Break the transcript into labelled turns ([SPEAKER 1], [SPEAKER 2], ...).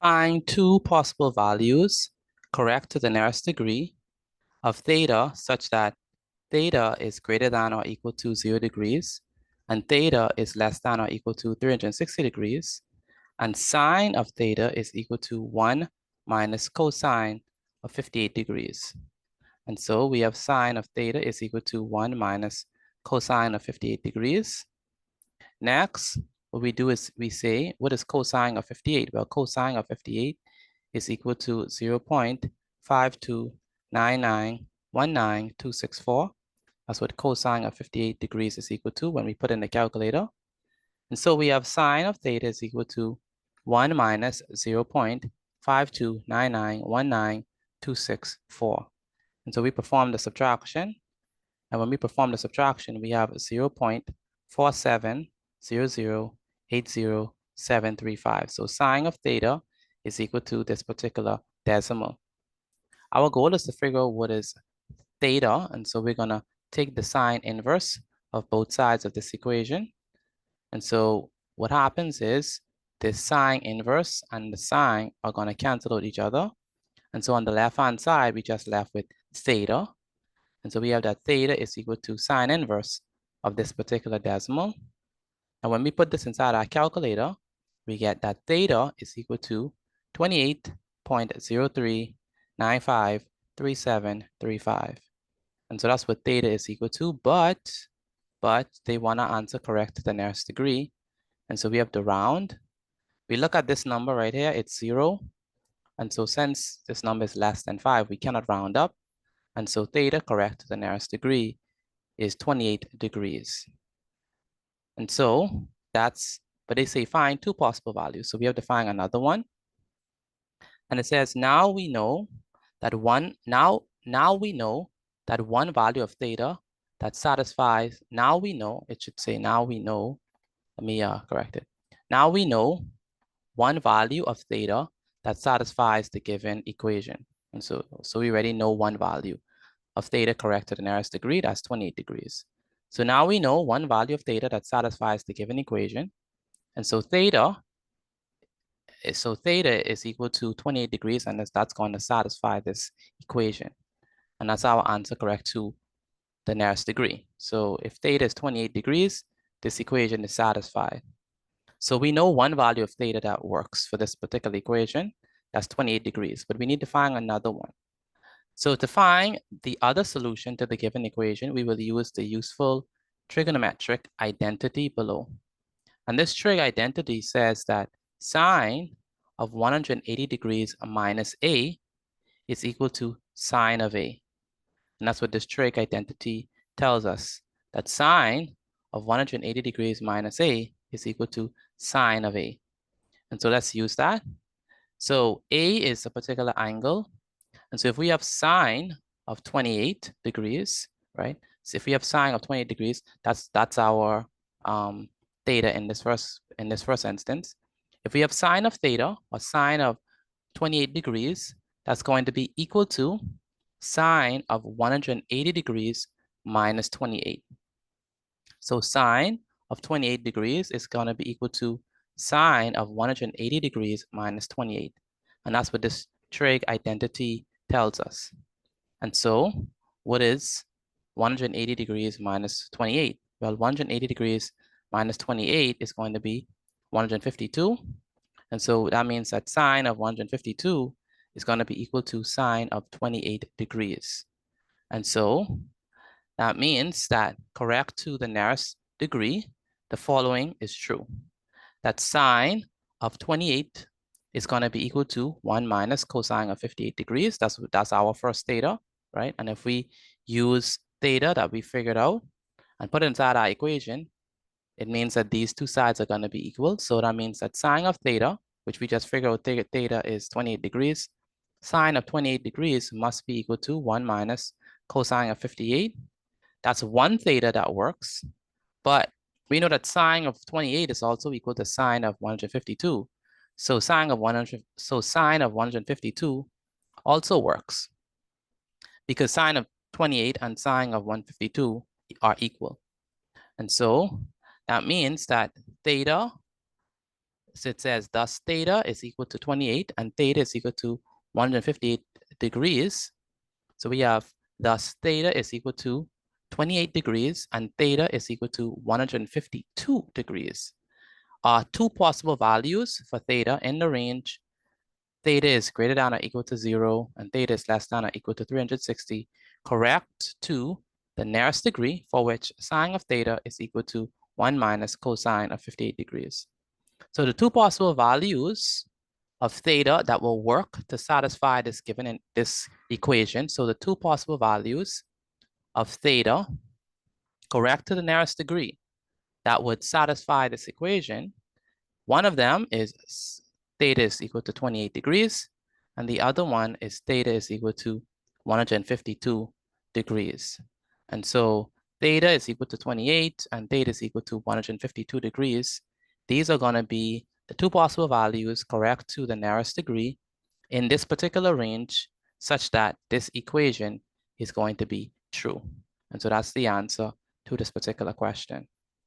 [SPEAKER 1] Find two possible values correct to the nearest degree of theta such that theta is greater than or equal to 0 degrees and theta is less than or equal to 360 degrees and sine of theta is equal to 1 minus cosine of 58 degrees. And so we have sine of theta is equal to 1 minus cosine of 58 degrees. Next, what we do is we say, what is cosine of 58? Well, cosine of 58 is equal to 0.529919264. That's what cosine of 58 degrees is equal to when we put in the calculator. And so we have sine of theta is equal to 1 minus 0.529919264. And so we perform the subtraction. And when we perform the subtraction, we have 0.470080735. So sine of theta is equal to this particular decimal. Our goal is to figure out what is theta, and so we're gonna take the sine inverse of both sides of this equation. And so what happens is the sine inverse and the sine are gonna cancel out each other. And so on the left-hand side, we just left with theta. And so we have that theta is equal to sine inverse of this particular decimal. And when we put this inside our calculator, we get that theta is equal to 28.03953735. And so that's what theta is equal to, but they want to answer correct to the nearest degree. And so we have to round. We look at this number right here, it's 0. And so since this number is less than 5, we cannot round up. And so theta correct to the nearest degree is 28 degrees. And so that's, but they say find two possible values. So we have to find another one. And it says, now we know that one value of theta that satisfies, now we know, it should say now we know, let me correct it. Now we know one value of theta that satisfies the given equation. And so we already know one value of theta correct to the nearest degree, that's 28 degrees. So now we know one value of theta that satisfies the given equation. And so theta is equal to 28 degrees, and that's going to satisfy this equation. And that's our answer correct to the nearest degree. So if theta is 28 degrees, this equation is satisfied. So we know one value of theta that works for this particular equation, that's 28 degrees, but we need to find another one. So to find the other solution to the given equation, we will use the useful trigonometric identity below. And this trig identity says that sine of 180 degrees minus a is equal to sine of a. And that's what this trig identity tells us, that sine of 180 degrees minus a is equal to sine of a. And so let's use that. So a is a particular angle. And so if we have sine of 28 degrees, right? So if we have sine of 28 degrees, that's our theta in this first instance. If we have sine of theta or sine of 28 degrees, that's going to be equal to sine of 180 degrees minus 28. So sine of 28 degrees is going to be equal to sine of 180 degrees minus 28. And that's what this trig identity tells us. And so what is 180 degrees minus 28? Well, 180 degrees minus 28 is going to be 152. And so that means that sine of 152 is going to be equal to sine of 28 degrees. And so that means that correct to the nearest degree, the following is true. That sine of 28 is going to be equal to 1 minus cosine of 58 degrees. That's our first theta, right? And if we use theta that we figured out and put it inside our equation, it means that these two sides are going to be equal. So that means that sine of theta, which we just figured out theta is 28 degrees, sine of 28 degrees must be equal to 1 minus cosine of 58. That's one theta that works, but we know that sine of 28 is also equal to sine of 152. So sine of 152 also works because sine of 28 and sine of 152 are equal. And so that means that theta So it says thus theta is equal to 28 and theta is equal to 158 degrees. So we have thus theta is equal to 28 degrees and theta is equal to 152 degrees. Two possible values for theta in the range. Theta is greater than or equal to 0 and theta is less than or equal to 360. Correct to the nearest degree for which sine of theta is equal to 1 minus cosine of 58 degrees. So the two possible values of theta that will work to satisfy this given in this equation. So the two possible values of theta, correct to the nearest degree, that would satisfy this equation. One of them is theta is equal to 28 degrees, and the other one is theta is equal to 152 degrees. And so theta is equal to 28 and theta is equal to 152 degrees. These are going to be the two possible values correct to the nearest degree in this particular range such that this equation is going to be true. And so that's the answer to this particular question.